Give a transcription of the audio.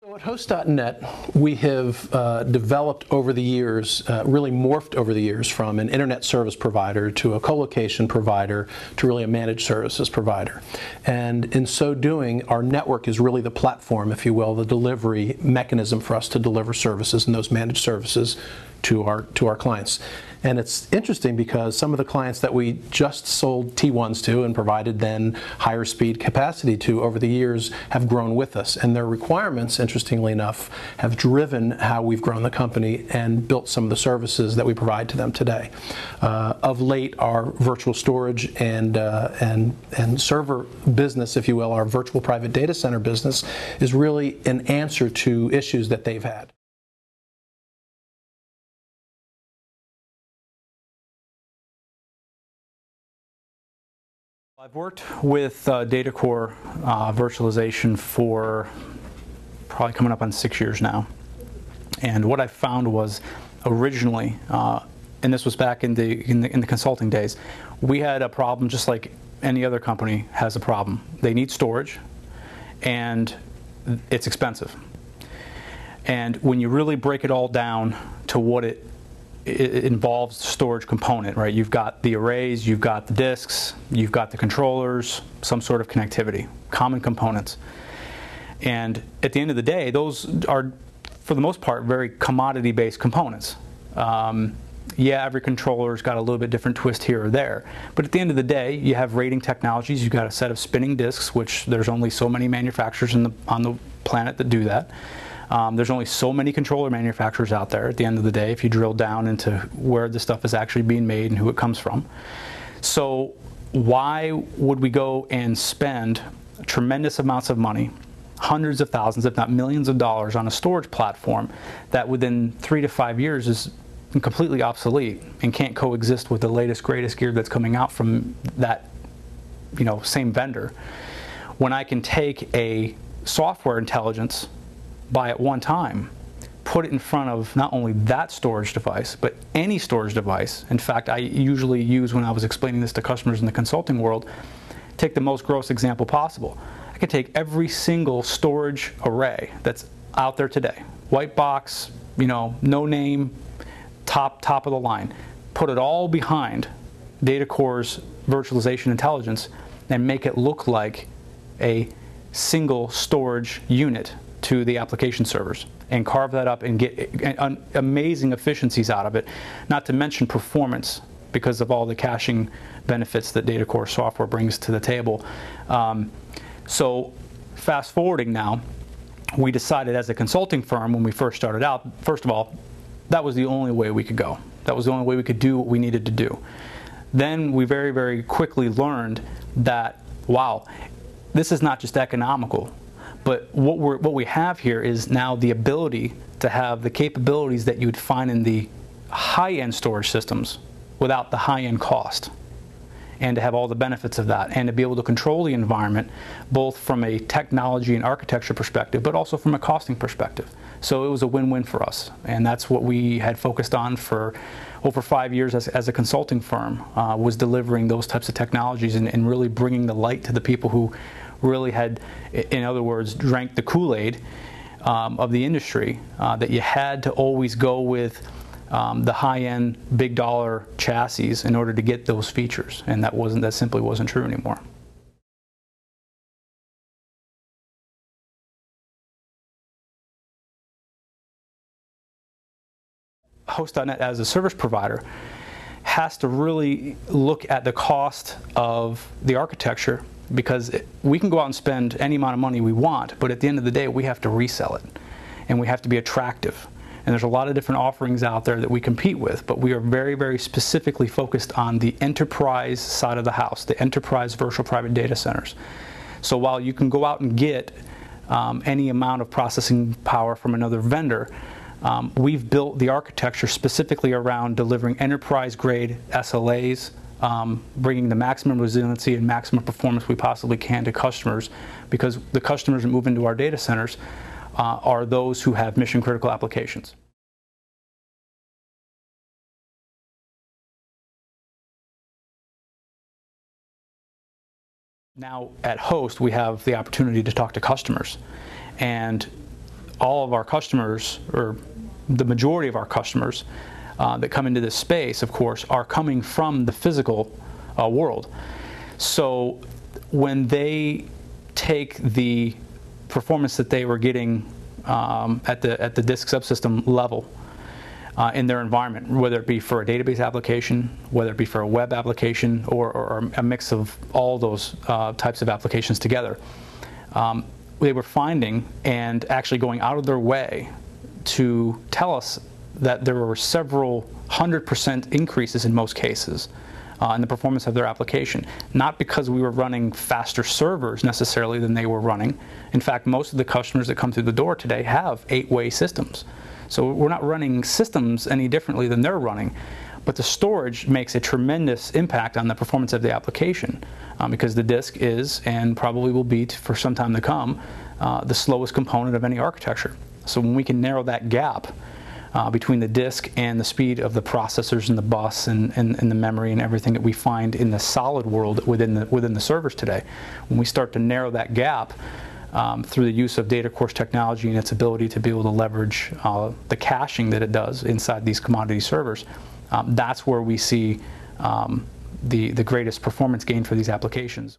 So at Host.net, we have developed over the years, really morphed over the years from an internet service provider to a co-location provider to really a managed services provider. And in so doing, our network is really the platform, if you will, the delivery mechanism for us to deliver services and those managed services to our clients. And it's interesting because some of the clients that we just sold T1s to and provided then higher speed capacity to over the years have grown with us. And their requirements, interestingly enough, have driven how we've grown the company and built some of the services that we provide to them today. Of late, our virtual storage and server business, if you will, our virtual private data center business, is really an answer to issues that they've had. I've worked with DataCore virtualization for probably coming up on 6 years now. And what I found was originally, and this was back in the consulting days, we had a problem just like any other company has a problem. They need storage, and it's expensive. And when you really break it all down to what it involves the storage component, right? You've got the arrays, you've got the disks, you've got the controllers, some sort of connectivity, common components. And at the end of the day, those are, for the most part, very commodity-based components. Yeah, every controller's got a little bit different twist here or there, but at the end of the day, you have rating technologies, you've got a set of spinning disks, which there's only so many manufacturers on the planet that do that. There's only so many controller manufacturers out there at the end of the day if you drill down into where the stuff is actually being made and who it comes from. So why would we go and spend tremendous amounts of money, hundreds of thousands, if not millions of dollars on a storage platform that within 3 to 5 years is completely obsolete and can't coexist with the latest, greatest gear that's coming out from that, same vendor, when I can take a software intelligence, buy it one time, put it in front of not only that storage device, but any storage device. In fact, I usually use, when I was explaining this to customers in the consulting world, take the most gross example possible. I can take every single storage array that's out there today, white box, no name, top of the line, put it all behind DataCore's virtualization intelligence and make it look like a single storage unit to the application servers and carve that up and get amazing efficiencies out of it, not to mention performance because of all the caching benefits that DataCore software brings to the table. So fast forwarding now, we decided as a consulting firm when we first started out, first of all, that was the only way we could go. That was the only way we could do what we needed to do. Then we very, very quickly learned that, wow, this is not just economical, but what we have here is now the ability to have the capabilities that you would find in the high-end storage systems without the high-end cost, and to have all the benefits of that, and to be able to control the environment both from a technology and architecture perspective, but also from a costing perspective. So it was a win-win for us, and that's what we had focused on for over 5 years as a consulting firm, was delivering those types of technologies and really bringing the light to the people who really had, in other words, drank the Kool-Aid of the industry, that you had to always go with the high-end, big-dollar chassis in order to get those features, and that simply wasn't true anymore. Host.net as a service provider has to really look at the cost of the architecture, because we can go out and spend any amount of money we want, but at the end of the day we have to resell it and we have to be attractive. And there's a lot of different offerings out there that we compete with, but we are very, very specifically focused on the enterprise side of the house, the enterprise virtual private data centers. So while you can go out and get any amount of processing power from another vendor, we've built the architecture specifically around delivering enterprise-grade SLAs, bringing the maximum resiliency and maximum performance we possibly can to customers, because the customers that move into our data centers are those who have mission-critical applications. Now at Host, we have the opportunity to talk to customers, and all of our customers, or the majority of our customers that come into this space, of course, are coming from the physical world. So when they take the performance that they were getting at the disk subsystem level in their environment, whether it be for a database application, whether it be for a web application, or a mix of all those types of applications together, they were finding and actually going out of their way to tell us that there were several 100% increases in most cases in the performance of their application. Not because we were running faster servers necessarily than they were running. In fact, most of the customers that come through the door today have 8-way systems. So we're not running systems any differently than they're running. But the storage makes a tremendous impact on the performance of the application because the disk is, and probably will be for some time to come, the slowest component of any architecture. So when we can narrow that gap between the disk and the speed of the processors and the bus and the memory and everything that we find in the solid world within the servers today, when we start to narrow that gap through the use of DataCore's technology and its ability to be able to leverage the caching that it does inside these commodity servers, that's where we see the greatest performance gain for these applications.